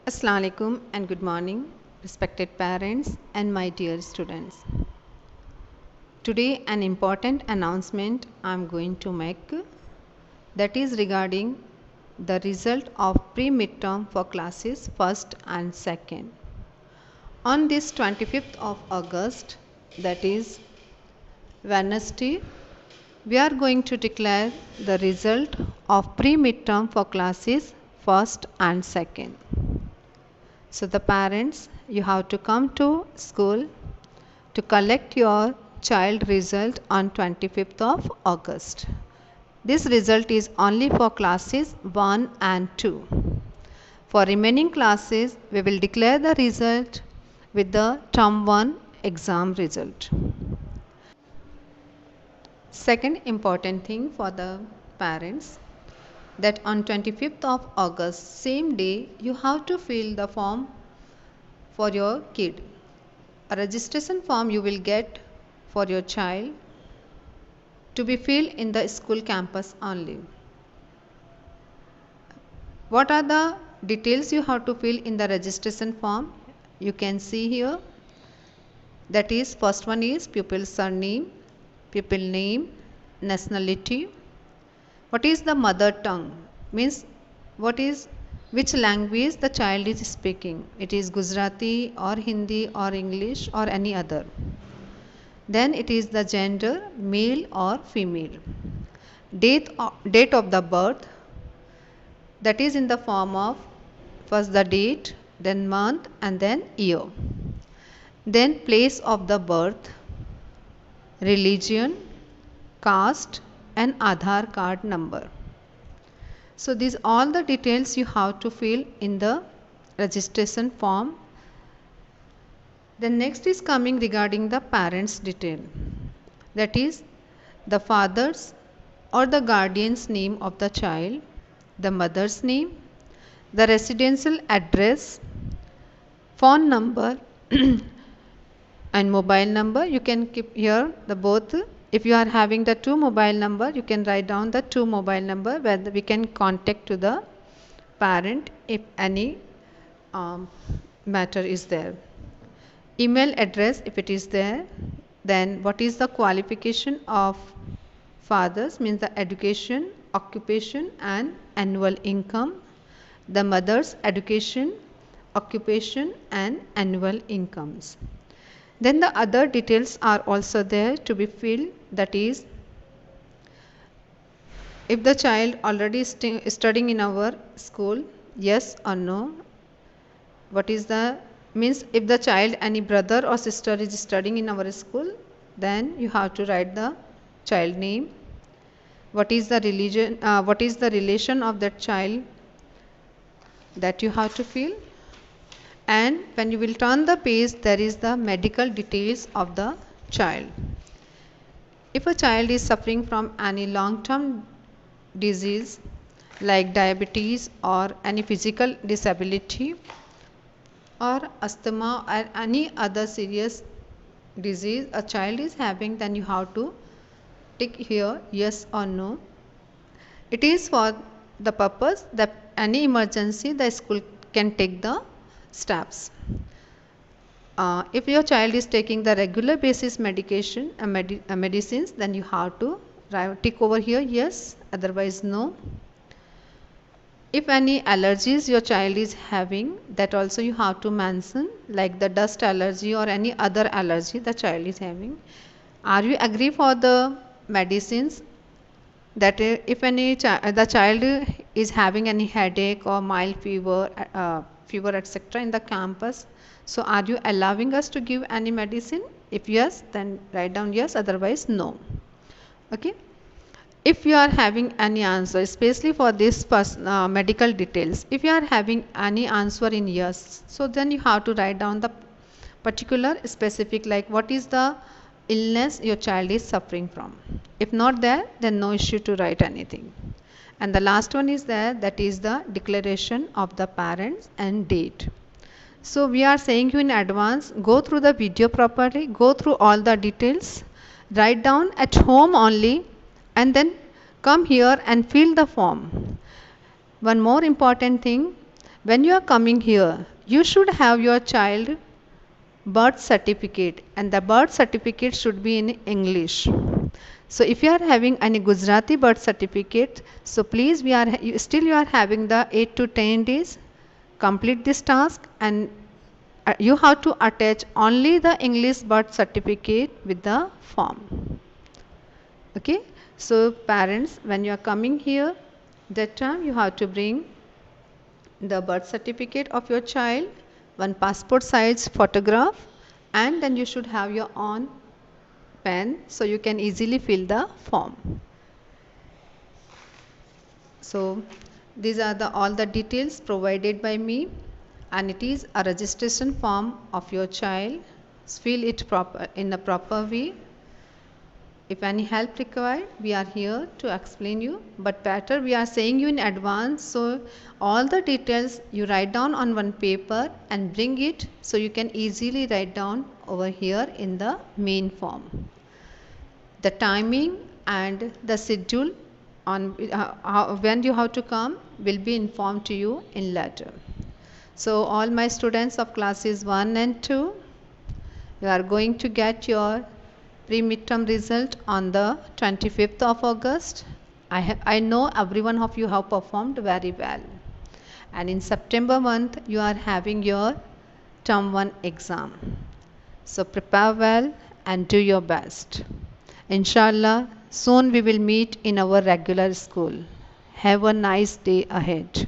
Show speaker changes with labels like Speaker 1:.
Speaker 1: Assalamu alaikum and good morning, respected parents and my dear students. Today, an important announcement I am going to make, that is regarding the result of pre-midterm for classes 1st and 2nd. On this 25th of August, that is Wednesday, we are going to declare the result of pre-midterm for classes 1st and 2nd. So the parents, you have to come to school to collect your child result on 25th of August. This result is only for classes 1 and 2. For remaining classes, we will declare the result with the term 1 exam result. Second important thing for the parents, that on 25th of August, same day, you have to fill the form for your kid. A registration form you will get for your child to be filled in the school campus only. What are the details you have to fill in the registration form? You can see here. That is, first one is pupil surname, pupil name, nationality. What is the mother tongue? Means which language the child is speaking. It is Gujarati or Hindi or English or any other. Then it is the gender, male or female. Date of the birth, that is in the form of first the date, then month and then year. Then place of the birth, religion, caste and Aadhaar card number. So these all the details you have to fill in the registration form. Then next is coming regarding the parents detail. That is the father's or the guardian's name of the child, the mother's name, the residential address, phone number and mobile number. You can keep here the both. If you are having the two mobile number, you can write down the two mobile number where we can contact to the parent if any matter is there. Email address if it is there. Then what is the qualification of fathers, means the education, occupation and annual income. The mother's education, occupation and annual incomes. Then the other details are also there to be filled, that is, if the child already studying in our school, yes or no. What is the means, if the child, any brother or sister is studying in our school, then you have to write the child name. What is the religion, what is the relation of that child, that you have to fill. And when you will turn the page, there is the medical details of the child. If a child is suffering from any long-term disease like diabetes or any physical disability or asthma or any other serious disease a child is having, then you have to tick here yes or no. It is for the purpose that any emergency the school can take the steps. If your child is taking the regular basis medication medicines, then you have to tick over here yes, otherwise no. If any allergies your child is having, that also you have to mention, like the dust allergy or any other allergy the child is having. Are you agree for the medicines? That if any the child is having any headache or mild fever, etc. in the campus, so are you allowing us to give any medicine? If yes, then write down yes, otherwise no. Okay. If you are having any answer, especially for this medical details, if you are having any answer in yes, so then you have to write down the particular specific, like what is the illness your child is suffering from. If not there, then no issue to write anything. And the last one is there, that is the declaration of the parents and date. So we are saying you in advance, go through the video properly, go through all the details, write down at home only, and then come here and fill the form. One more important thing, When you are coming here, you should have your child birth certificate, and the birth certificate should be in English. So if you are having any Gujarati birth certificate, so please you are having the 8 to 10 days. Complete this task, and you have to attach only the English birth certificate with the form. Okay, so parents, when you are coming here, that time you have to bring the birth certificate of your child, one passport size photograph, and then you should have your own pen so you can easily fill the form. So these are all the details provided by me, and it is a registration form of your child. Fill it in a proper way. If any help required, we are here to explain you, but better we are saying you in advance, so all the details you write down on one paper and bring it so you can easily write down over here in the main form. The timing and the schedule on when you have to come will be informed to you in letter. So all my students of classes 1 and 2, you are going to get your pre-midterm result on the 25th of August. I know every one of you have performed very well. And in September month, you are having your term 1 exam. So prepare well and do your best. Inshallah, soon we will meet in our regular school. Have a nice day ahead.